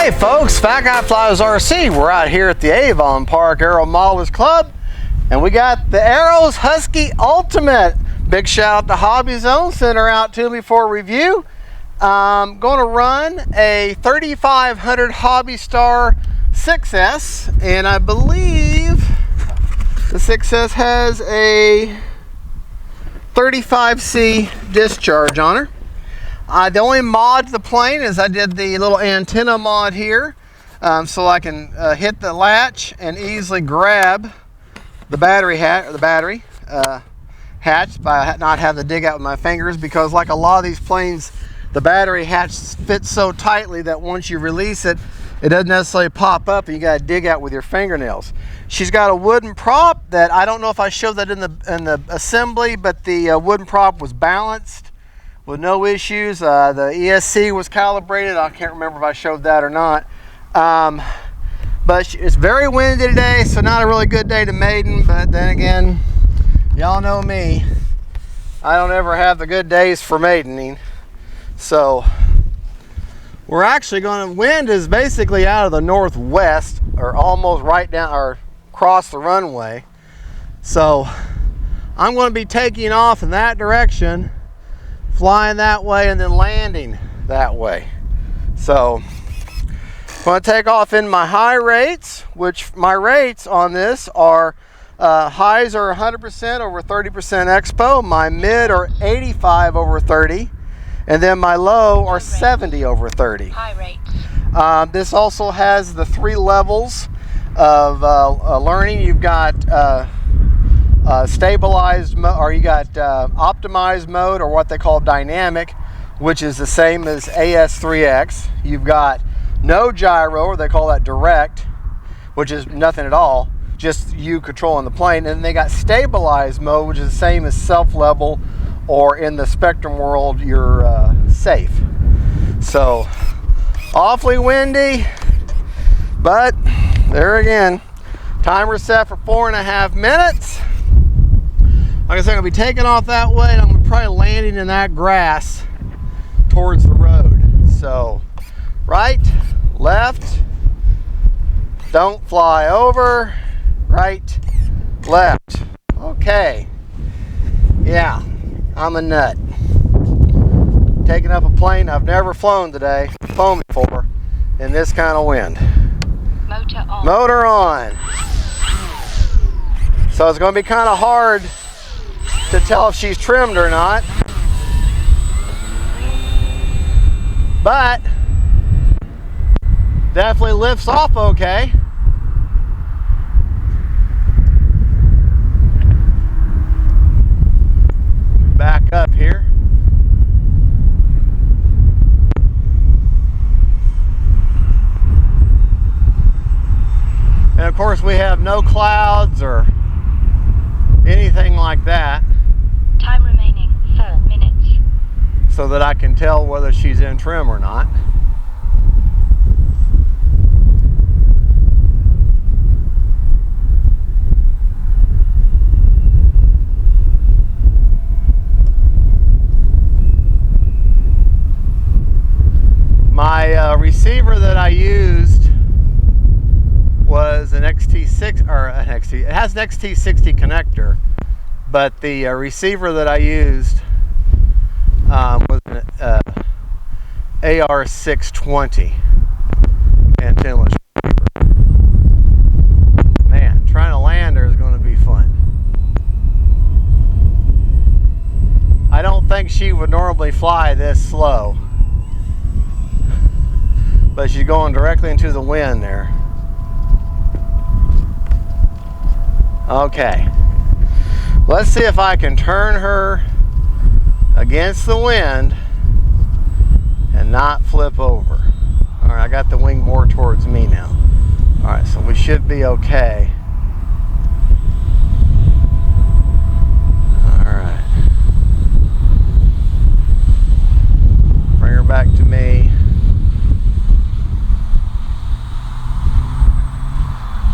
Hey folks, Fat Guy Flies RC. We're out here at the Avon Park Aero Modelers Club, and we got the Arrows Husky Ultimate. Big shout out to Hobby Zone, sent her out to me for a review. I'm going to run a 3500 Hobby Star 6S, and I believe the 6S has a 35C discharge on her. The only mod to the plane is I did the little antenna mod here, so I can hit the latch and easily grab the battery hatch by not having to dig out with my fingers, because like a lot of these planes, the battery hatch fits so tightly that once you release it, it doesn't necessarily pop up and you got to dig out with your fingernails. She's got a wooden prop that I don't know if I showed that in the assembly, but the wooden prop was balanced with no issues. The ESC was calibrated. I can't remember if I showed that or not. But it's very windy today, so not a really good day to maiden. But then again, y'all know me. I don't ever have the good days for maidening. So we're actually going to, wind is basically out of the northwest, or almost right down or across the runway. So I'm going to be taking off in that direction, flying that way, and then landing that way. So I'm going to take off in my high rates, which my rates on this are highs are 100% over 30% expo, my mid are 85 over 30, and then my low are 70 over 30. High rate. This also has the 3 levels of learning. You've got stabilized mode, or you got optimized mode, or what they call dynamic, which is the same as AS3X. You've got no gyro, or they call that direct, which is nothing at all, just you controlling the plane. And then they got stabilized mode, which is the same as self-level, or in the Spectrum world, you're safe. So awfully windy, but there again, timer set for 4.5 minutes. Like I said, I'm going to be taking off that way, and I'm going to probably landing in that grass towards the road. So, right, left, don't fly over, right, left. Okay, yeah, I'm a nut. Taking up a plane I've never flown today, flown before, in this kind of wind. Motor on. Motor on. So it's going to be kind of hard to tell if she's trimmed or not, but definitely lifts off okay. Back up here. And of course we have no clouds or anything like that. Time remaining 4 minutes. So that I can tell whether she's in trim or not. My receiver that I used was an XT6, or an XT. It has an XT60 connector, but the receiver that I used was an AR620 antenna receiver. Man, trying to land her is going to be fun. I don't think she would normally fly this slow, but she's going directly into the wind there. Okay, let's see if I can turn her against the wind and not flip over. All right, I got the wing more towards me now. All right, so we should be okay. All right, bring her back to me.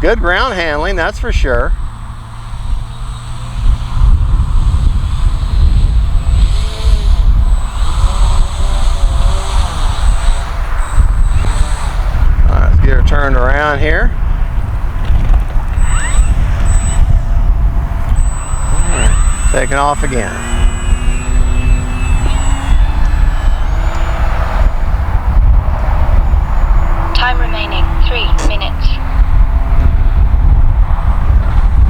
Good ground handling, that's for sure. down here. Taking off again. Time remaining 3 minutes.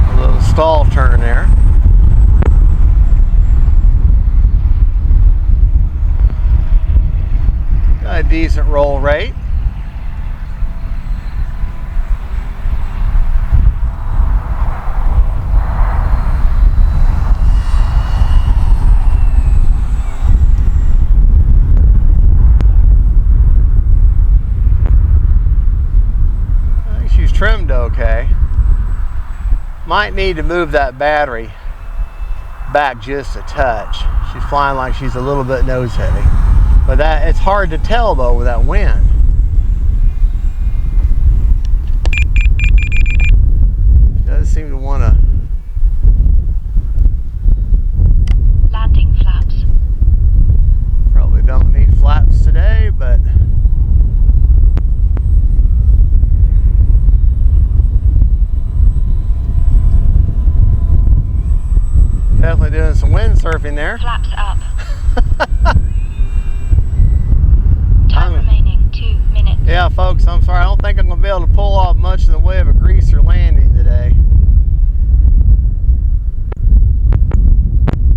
A little stall turn there. Got a decent roll rate. Trimmed okay. Might need to move that battery back just a touch. She's flying like she's a little bit nose heavy, but that it's hard to tell though with that wind. She does seem to want to. Landing flaps. Probably don't need flaps today, but definitely doing some windsurfing there. Flaps up. Time remaining 2 minutes. Yeah, folks, I'm sorry. I don't think I'm going to be able to pull off much in the way of a greaser landing today.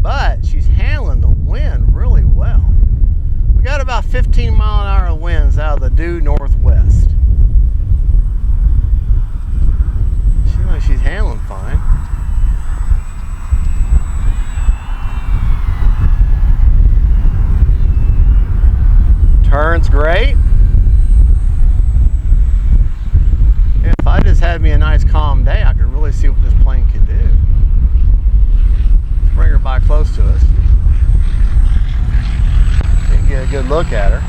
But she's handling the wind really well. We got about 15-mile-an-hour winds out of the due northwest. Seems like she's handling fine. Turns great. Yeah, if I just had me a nice calm day, I could really see what this plane can do. Let's bring her by close to us. Can get a good look at her.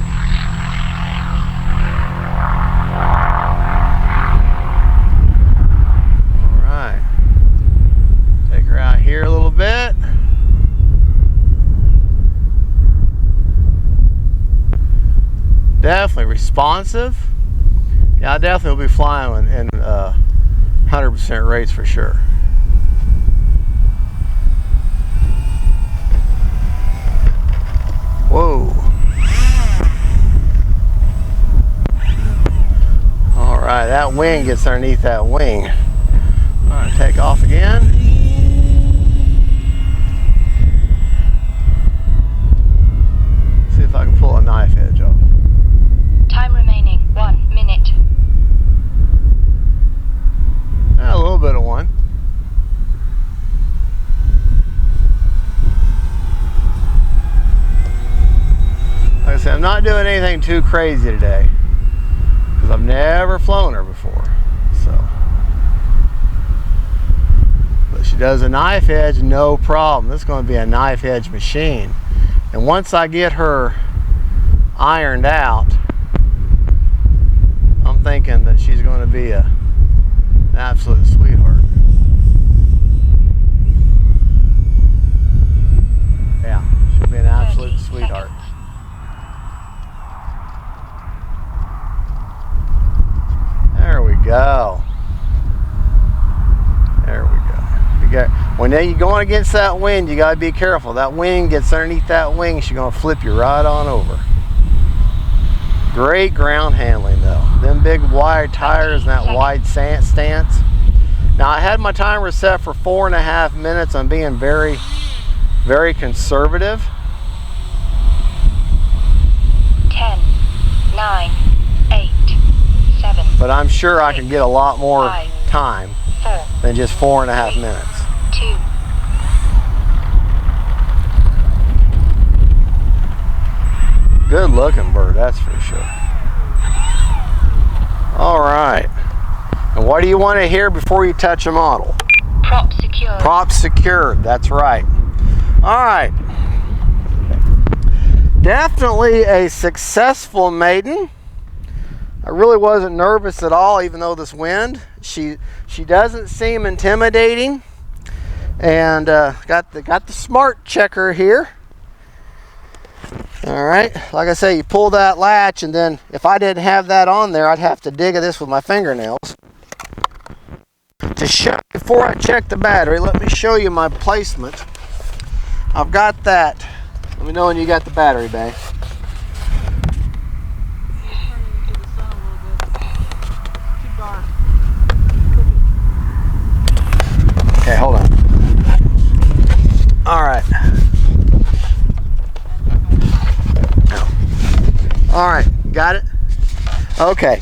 All right. Take her out here a little bit. Definitely responsive. Yeah, I definitely will be flying in 100% rates for sure. Whoa. All right, that wing gets underneath that wing. All right, take off again. See if I can pull a knife edge off. Time remaining 1 minute. A little bit of one. Like I said, I'm not doing anything too crazy today because I've never flown her before. So, but she does a knife edge, no problem. This is going to be a knife edge machine. And once I get her ironed out, I'm thinking that she's going to be an absolute sweetheart. Yeah, she'll be an absolute sweetheart. There we go. There we go. When you're going against that wind, you got to be careful. That wind gets underneath that wing, she's going to flip you right on over. Great ground handling though. Them big wide tires and that wide stance. Now I had my timer set for 4.5 minutes. I'm being very, very conservative. 10, 9, 8, 7. But I'm sure I can get a lot more 5, time 4, than just 4.5 3, minutes. 2. Good looking bird, that's for sure. All right. And what do you want to hear before you touch a model? Prop secured. Prop secured, that's right. All right. Definitely a successful maiden. I really wasn't nervous at all, even though this wind. She doesn't seem intimidating. And got the smart checker here. All right, like I say, you pull that latch, and then if I didn't have that on there, I'd have to dig at this with my fingernails. To show, before I check the battery, let me show you my placement. I've got that. Let me know when you got the battery bay. Okay, hold on. All right. All right, got it? Okay.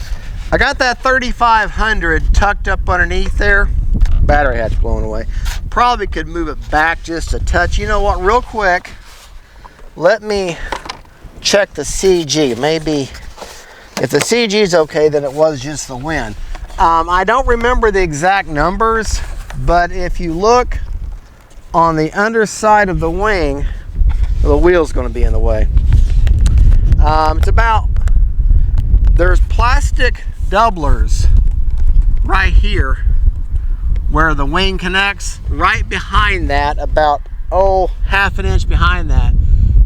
I got that 3500 tucked up underneath there. Battery hatch blown away. Probably could move it back just a touch. You know what, real quick, let me check the CG. Maybe if the CG is okay, then it was just the wind. I don't remember the exact numbers, but if you look on the underside of the wing, the wheel's going to be in the way. It's about, there's plastic doublers right here where the wing connects. Right behind that, about half an inch behind that,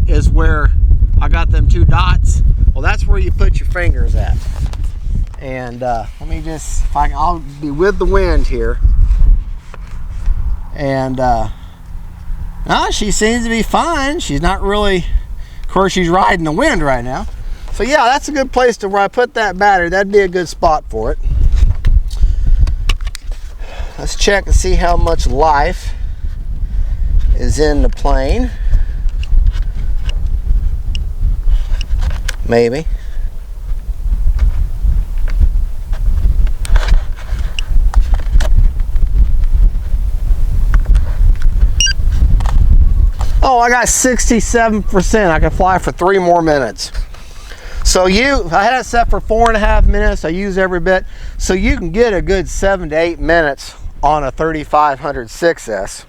is where I got them two dots. Well, that's where you put your fingers at. And let me just, I'll be with the wind here. And she seems to be fine. She's not really, of course, she's riding the wind right now. So yeah, that's a good place to where I put that battery. That'd be a good spot for it. Let's check and see how much life is in the plane. Maybe. Oh, I got 67%. I can fly for 3 more minutes. So I had it set for 4.5 minutes. I use every bit. So you can get a good 7 to 8 minutes on a 3500 6S.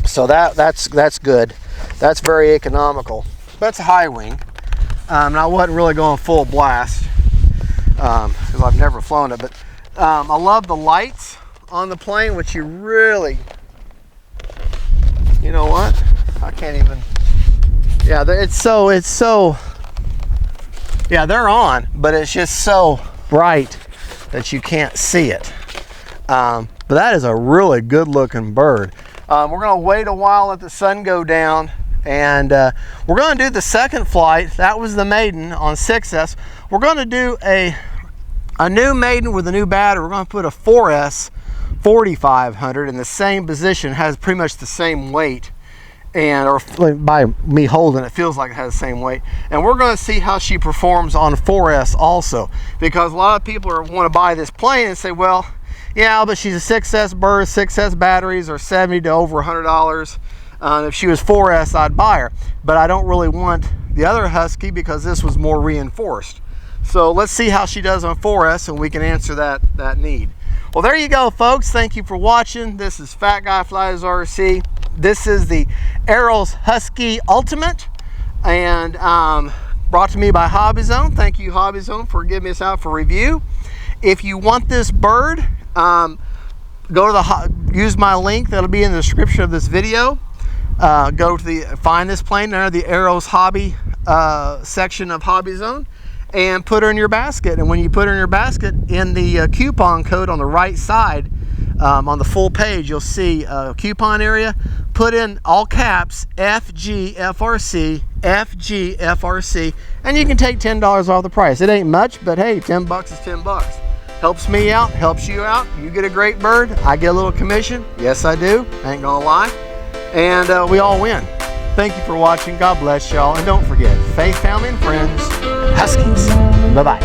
So that's good. That's very economical. That's a high wing. And I wasn't really going full blast because I've never flown it. But I love the lights on the plane, which you really, you know what? I can't even. Yeah, it's so. Yeah, they're on, but it's just so bright that you can't see it. But that is a really good looking bird. We're gonna wait a while, let the sun go down, and we're gonna do the second flight. That was the Maiden on 6S. We're gonna do a new Maiden with a new battery. We're gonna put a 4S 4500 in the same position, has pretty much the same weight, and or by me holding it feels like it has the same weight. And we're going to see how she performs on 4S also, because a lot of people want to buy this plane and say, well, yeah, but she's a 6S bird. 6S batteries are $70 to over $100. If she was 4S, I'd buy her, but I don't really want the other Husky because this was more reinforced. So let's see how she does on 4S, and we can answer that need. Well, there you go, folks. Thank you for watching. This is Fat Guy Flies RC. This is the Ailerons Husky Ultimate, and brought to me by Hobby Zone. Thank you, Hobby Zone, for giving us out for review. If you want this bird, go to use my link that'll be in the description of this video. Go to find this plane under the Ailerons Hobby section of Hobby Zone, and put her in your basket. And when you put her in your basket, in the coupon code on the right side, on the full page, you'll see a coupon area. Put in all caps FGFRC, FGFRC, and you can take $10 off the price. It ain't much, but hey, 10 bucks is 10 bucks. Helps me out, helps you out. You get a great bird, I get a little commission. Yes, I do, I ain't gonna lie. And we all win. Thank you for watching. God bless y'all. And don't forget, faith, family, and friends, Huskies. Bye-bye.